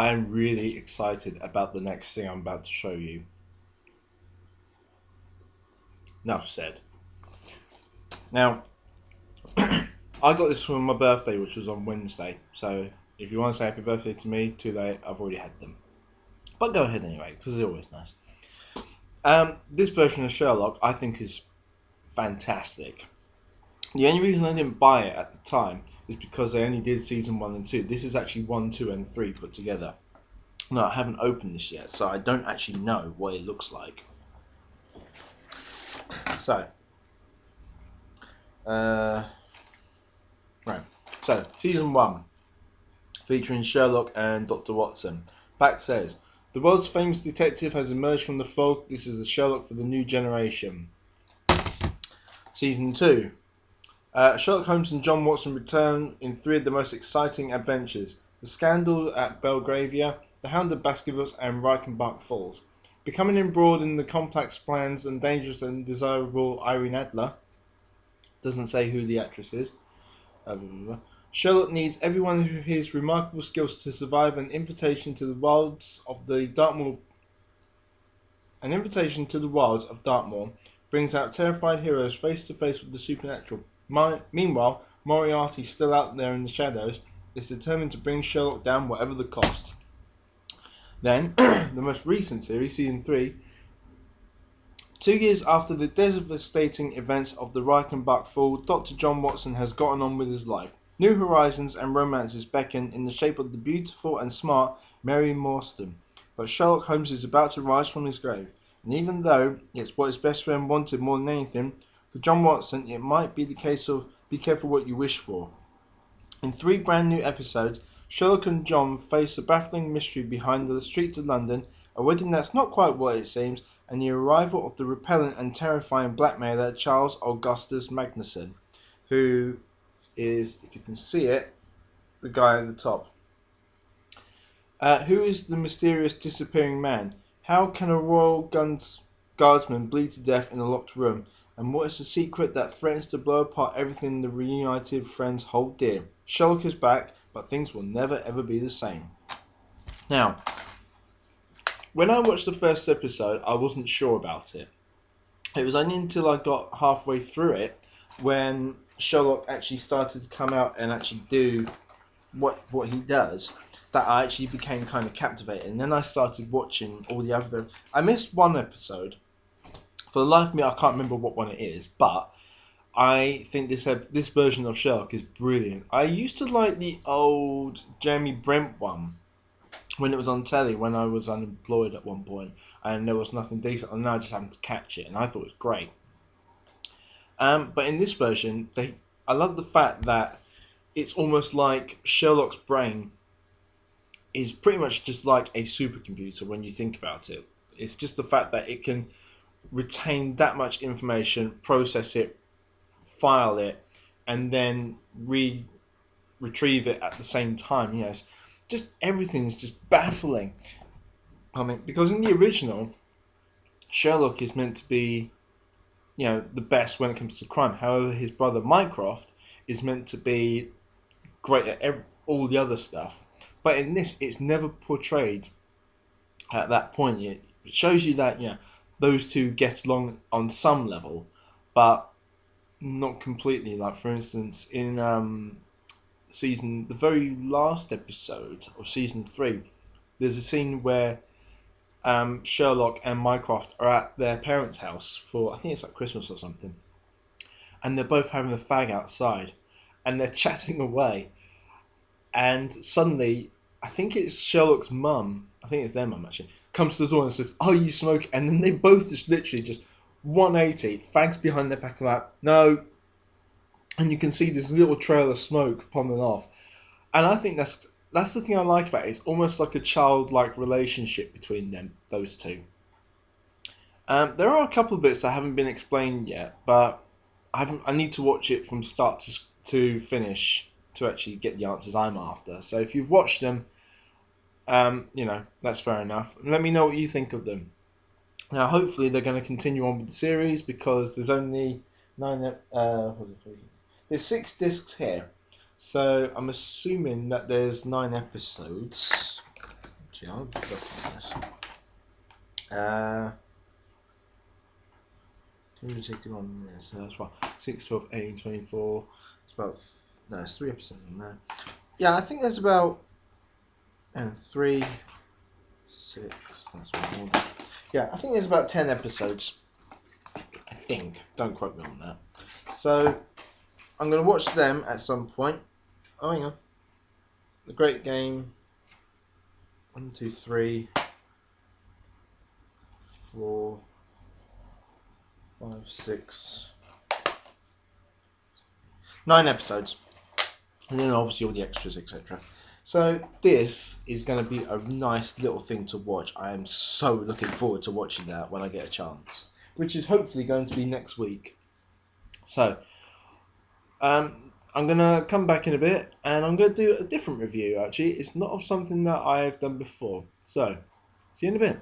I am really excited about the next thing I'm about to show you. Enough said. Now, I got this for my birthday, which was on Wednesday. So if you want to say happy birthday to me, too late. I've already had them. But go ahead anyway, because it's always nice. This version of Sherlock, I think, is fantastic. The only reason I didn't buy it at the time is because they only did season 1 and 2. This is actually 1, 2, and 3 put together. No, I haven't opened this yet, so I don't actually know what it looks like. So, right. So, season 1, featuring Sherlock and Dr. Watson. Back says, the world's famous detective has emerged from the fog. This is the Sherlock for the new generation. Season 2. Sherlock Holmes and John Watson return in 3 of the most exciting adventures. The Scandal at Belgravia, The Hound of Baskervilles, and Reichenbach Falls. Becoming embroiled in the complex plans and dangerous and desirable Irene Adler. Doesn't say who the actress is. Sherlock needs every one of his remarkable skills to survive. An invitation to the wilds of Dartmoor brings out terrified heroes face to face with the supernatural. Meanwhile, Moriarty, still out there in the shadows, is determined to bring Sherlock down whatever the cost. Then, the most recent series, season 3, 2 years after the devastating events of the Reichenbach Fall, Dr. John Watson has gotten on with his life. New horizons and romances beckon in the shape of the beautiful and smart Mary Morstan. But Sherlock Holmes is about to rise from his grave, and even though it's what his best friend wanted more than anything, for John Watson it might be the case of be careful what you wish for. In 3 brand new episodes, Sherlock and John face a baffling mystery behind the streets of London, a wedding that's not quite what it seems, and the arrival of the repellent and terrifying blackmailer Charles Augustus Magnuson, who is, if you can see it, the guy at the top. Who is the mysterious disappearing man? How can a royal guardsman bleed to death in a locked room? And what is the secret that threatens to blow apart everything the reunited friends hold dear? Sherlock is back, but things will never ever be the same. Now, when I watched the first episode, I wasn't sure about it. It was only until I got halfway through it when Sherlock actually started to come out and actually do what he does that I actually became kind of captivated. And then I started watching all the other. I missed one episode. For the life of me, I can't remember what one it is, but I think this version of Sherlock is brilliant. I used to like the old Jeremy Brent one when it was on telly when I was unemployed at one point and there was nothing decent, and I just happened to catch it, and I thought it was great. But in this version, I love the fact that it's almost like Sherlock's brain is pretty much just like a supercomputer when you think about it. It's just the fact that it can retain that much information, process it, file it, and then retrieve it at the same time. Yes, just everything is just baffling. I mean, because in the original, Sherlock is meant to be, the best when it comes to crime. However, his brother Mycroft is meant to be great at all the other stuff. But in this, it's never portrayed at that point. It shows you that those two get along on some level, but not completely. Like for instance, in the very last episode of season 3, there's a scene where Sherlock and Mycroft are at their parents' house for, I think it's like Christmas or something, and they're both having a fag outside, and they're chatting away, and suddenly, I think it's Sherlock's mum, I think it's their mum actually, comes to the door and says, "Oh, you smoke?" And then they both just literally just 180, fags behind their back, like, "No," and you can see this little trail of smoke popping off, and I think that's the thing I like about it. It's almost like a childlike relationship between those two. There are a couple of bits that haven't been explained yet, but I need to watch it from start to finish to actually get the answers I'm after. So if you've watched them, that's fair enough. Let me know what you think of them. Now, hopefully, they're going to continue on with the series because there's only there's 6 discs here, so I'm assuming that there's 9 episodes. Actually, I'll look at this. 261 minutes, so that's what, 6, 12, 18, 24. It's about, no, it's 3 episodes in there. Yeah, I think there's about 3, 6, that's what I want. Yeah, I think there's about 10 episodes. I think. Don't quote me on that. So, I'm going to watch them at some point. Oh, hang on. The Great Game. 1, 2, 3, 4, 5, 6, 9 episodes. And then obviously all the extras, etc. So this is going to be a nice little thing to watch. I am so looking forward to watching that when I get a chance, which is hopefully going to be next week. So I'm going to come back in a bit and I'm going to do a different review actually. It's not of something that I've done before. So see you in a bit.